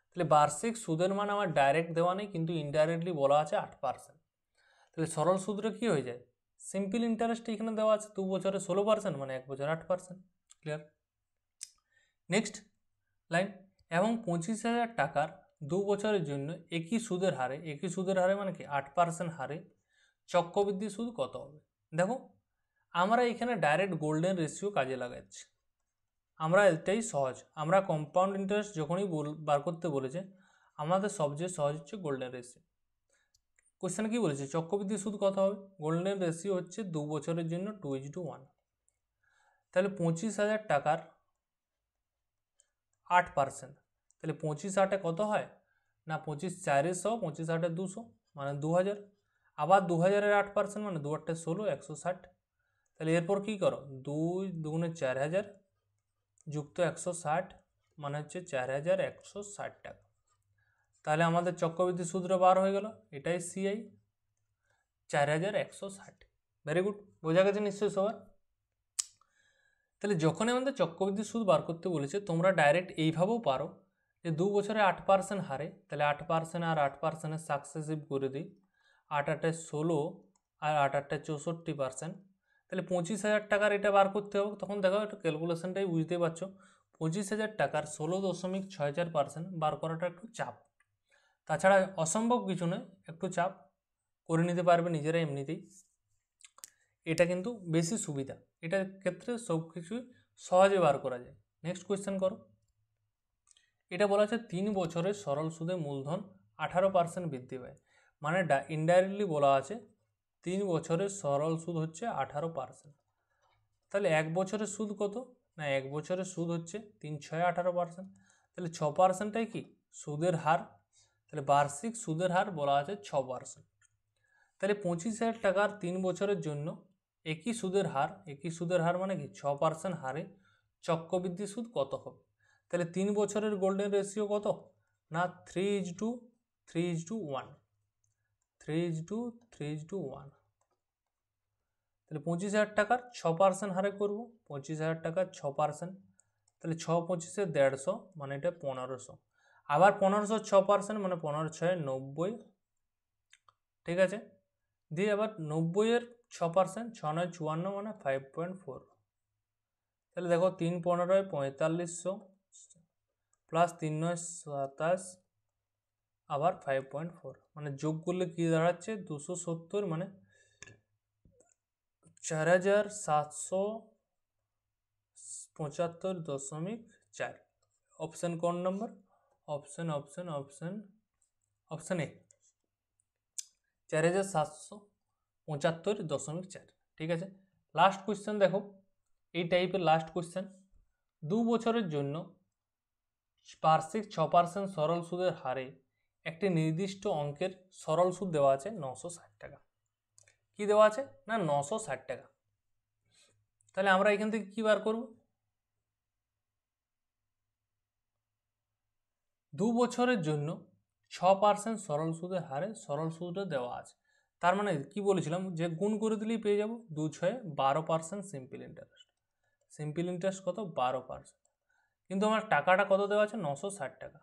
Speaker 1: তাহলে বার্ষিক সুদের মান আমার ডাইরেক্ট দেওয়া নেই, কিন্তু ইনডাইরেক্টলি বলা আছে 8%। তাহলে সরল সুদটা কী হয়ে যায়, সিম্পল ইন্টারেস্ট এখানে দেওয়া আছে, 2 বছরে 16% মানে 1 বছর 8%। ক্লিয়ার। নেক্সট লাইন, এবং 25,000 টাকার 2 বছরের জন্য একই সুদের হারে মানে কি 8% হারে চক্রবৃদ্ধি সুদ কত হবে। দেখো আমরা এখানে ডাইরেক্ট গোল্ডেন রেশিও কাজে লাগাচ্ছি, আমরা এটাই সহজ, আমরা কম্পাউন্ড ইন্টারেস্ট যখনই বার করতে বলেছে আমাদের সবচেয়ে সহজ হচ্ছে গোল্ডেন রেশিও। কোশ্চেনে কী বলেছে, চক্রবৃদ্ধি সুদ কত হবে, গোল্ডেন রেশিও হচ্ছে 2 বছরের জন্য 2:1। তাহলে 25,000 টাকার 8%, তাহলে 25/8 কত হয়, না 25 4 100, 25/8 200 মানে 2000, আবার 2000-এর 8% মানে 2 8 16 160। তাহলে এরপর কী করো, 2 2 4000 যুক্ত 160 মানে হচ্ছে 4160 টাকা। তাহলে আমাদের চক্রবৃদ্ধি সূত্র বার হয়ে গেল, এটাই সিআই 4160। ভেরি গুড, বোঝা গেছে নিশ্চয়ই সবার। তাহলে যখনই আমাদের চক্রবৃদ্ধি সুদ বার করতে বলেছে তোমরা ডাইরেক্ট এইভাবেও পারো যে 2 বছরে 8% হারে, তাহলে 8% আর 8%-এর সাকসেসিভ করে দিই, 8 8 16 আর 8 8 64%। তাহলে 25,000 টাকার এটা বার করতে হবে, তখন দেখো একটু ক্যালকুলেশনটাই বুঝতে পারছো, 25,000 টাকার 16.64% বার করাটা একটু চাপ, তাছাড়া অসম্ভব কিছু নয়, একটু চাপ করে নিতে পারবে নিজেরা এমনিতেই, এটা কিন্তু বেশি সুবিধা, এটার ক্ষেত্রে সব কিছুই সহজে বার করা যায়। নেক্সট কোয়েশ্চেন করো, এটা বলা আছে 3 বছরের সরল সুদে মূলধন 18% বৃদ্ধি পায়, মানে ইনডাইরেক্টলি বলা আছে 3 বছরের সরল সুদ হচ্ছে 18%। তাহলে 1 বছরের সুদ কত, না 1 বছরের সুদ হচ্ছে 3 6 18%, তাহলে 6%টাই কি সুদের হার, তাহলে বার্ষিক সুদের হার বলা আছে 6%। তাহলে 25,000 টাকার 3 বছরের জন্য একই সুদের হার মানে কি 6% হারে চক্রবৃদ্ধি সুদ কত হবে। তাহলে 3 বছরের গোল্ডেন রেশিও কত, না 3:1। তাহলে 25,000 টাকার 6% হারে করব, 25,000 টাকার 6%, তাহলে 6 25-এ 150 মানে এটা 1500, আবার 1500 6% মানে 15 6 90, ঠিক আছে, দিয়ে আবার 90-এর 6%, 6 9 54 মানে 5.4। তাহলে দেখো 3 15 4500 প্লাস 3 9 27 আবার 5.4 মানে যোগ করলে কী দাঁড়াচ্ছে 270 মানে 4775.4। অপশান কোন নম্বর, অপশান এ 4775.4, ঠিক আছে। লাস্ট কোয়েশ্চেন দেখো, এই টাইপের লাস্ট কোয়েশ্চেন, 2 বছরের জন্য বার্ষিক 6% সরল সুদের হারে একটি নির্দিষ্ট অঙ্কের সরল সুদ দেওয়া আছে 960 টাকা। কি দেওয়া আছে না 960 টাকা। তাহলে আমরা এখান থেকে কি বার করব, 2 বছরের জন্য 6% সরল সুদের হারে সরল সুদটা দেওয়া আছে। তার মানে কি বলেছিলাম যে গুণ করে দিলেই পেয়ে যাব, 2 6 12% সিম্পল ইন্টারেস্ট। সিম্পল ইন্টারেস্ট কত 12%, কিন্তু আমার টাকাটা কত দেওয়া আছে 960 টাকা।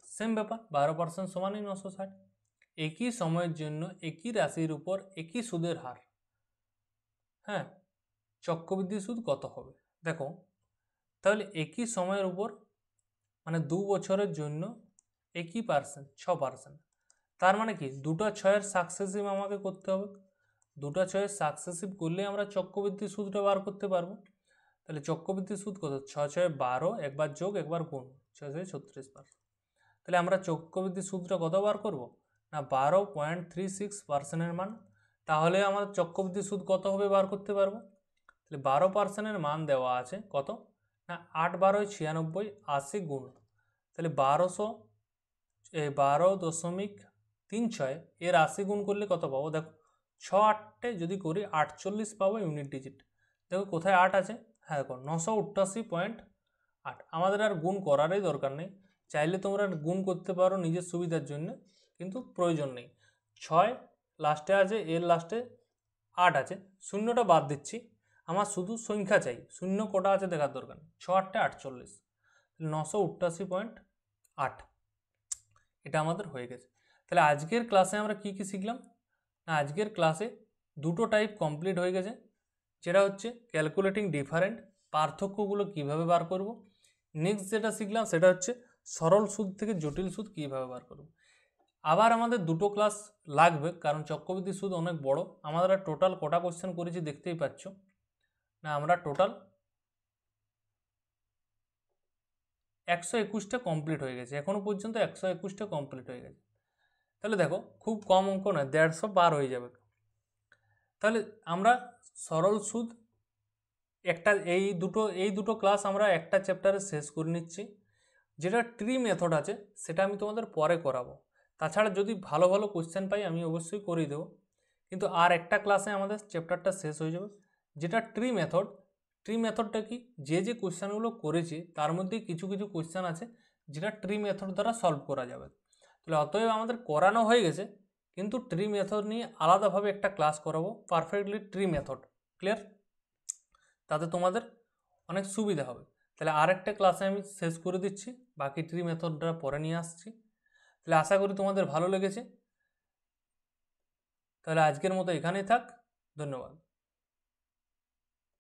Speaker 1: সেম ব্যাপার, 12% সমানই 960। একই সময়ের জন্য একই রাশির উপর একই সুদের হার, হ্যাঁ, চক্রবৃদ্ধি সুদ কত হবে। দেখো তাহলে একই সময়ের উপর মানে 2 বছরের জন্য একই পার্সেন্ট 6%, তার মানে কি দুটো 6-এর সাকসেসিভ আমাকে করতে হবে। দুটো 6-এর সাকসেসিভ করলে আমরা চক্রবৃদ্ধি সুদটা বার করতে পারবো। তাহলে চক্রবৃদ্ধি সুদ কত, 6 6 12, একবার যোগ একবার গুণ, 6 6 36%। তাহলে আমরা চক্রবৃদ্ধি সুদটা কত বার করব না 12.36%-এর মান। তাহলে আমাদের চক্রবৃদ্ধি সুদ কত হবে বার করতে পারবো। তাহলে 12%-এর মান দেওয়া আছে কত না 8 12 96, 80 গুণ, তাহলে 12.36 এর 80 গুণ করলে কত পাবো, দেখো 6 8-এ যদি করি 48 পাবো ইউনিট ডিজিট। দেখো কোথায় 8 আছে, হ্যাঁ দেখো 988.8। আমাদের আর গুণ করারই দরকার নেই, চাইলে তোমরা গুণ করতে পারো নিজের সুবিধার জন্য, কিন্তু প্রয়োজন নেই। 6 লাস্টে আছে, এর লাস্টে 8 আছে, শূন্যটা বাদ দিচ্ছি, আমার শুধু সংখ্যা চাই, শূন্য কটা আছে দেখার দরকার নেই। 6 8-এ 48, 988.8, এটা আমাদের হয়ে গেছে। তাহলে আজকের ক্লাসে আমরা কি কি শিখলাম না, আজকের ক্লাসে দুটো টাইপ কমপ্লিট হয়ে গেছে, যেটা হচ্ছে ক্যালকুলেটিং ডিফারেন্ট, পার্থক্যগুলো কিভাবে বার করব। নেক্সট যেটা শিখলাম সেটা হচ্ছে সরল সুদ থেকে জটিল সুদ কিভাবে বার করব। আবার আমাদের দুটো ক্লাস লাগবে, কারণ চক্রবৃদ্ধি সুদ অনেক বড়। আমাদের টোটাল কটা কোশ্চেন করেছি দেখতেই পাচ্ছ না, আমরা টোটাল 121টা কমপ্লিট হয়ে গেছে, এখনো পর্যন্ত 121টা কমপ্লিট হয়ে গেছে। তাহলে দেখো খুব কম অঙ্ক না, 150 পার হয়ে যাবে। তাহলে আমরা সরল সুদ একটা এই দুটো ক্লাস আমরা একটা চ্যাপ্টারে শেষ করে নিচ্ছি। যেটা ট্রি মেথড আছে সেটা আমি তোমাদের পরে করাবো। তাছাড়া যদি ভালো ভালো কোশ্চেন পাই আমি অবশ্যই করিয়ে দেবো, কিন্তু আর একটা ক্লাসে আমাদের চ্যাপ্টারটা শেষ হয়ে যাবে। যেটা ট্রি মেথড, ট্রি মেথডটা কি, যে কোশ্চেনগুলো করেছি তার মধ্যে কিছু কিছু কোশ্চেন আছে যেটা ট্রি মেথড দ্বারা সলভ করা যাবে। তাহলে অতএব আমাদের করানো হয়ে গেছে, কিন্তু ট্রি মেথড নিয়ে আলাদাভাবে একটা ক্লাস করাবো, পারফেক্টলি ট্রি মেথড, ক্লিয়ার? তাতে তোমাদের অনেক সুবিধা হবে। তাহলে আরেকটা ক্লাসে আমি শেষ করে দিচ্ছি, বাকি ট্রি মেথডটা পরে নিয়ে আসছি। তাহলে আশা করি তোমাদের ভালো লেগেছে। তাহলে আজকের মতো এখানেই থাক, ধন্যবাদ।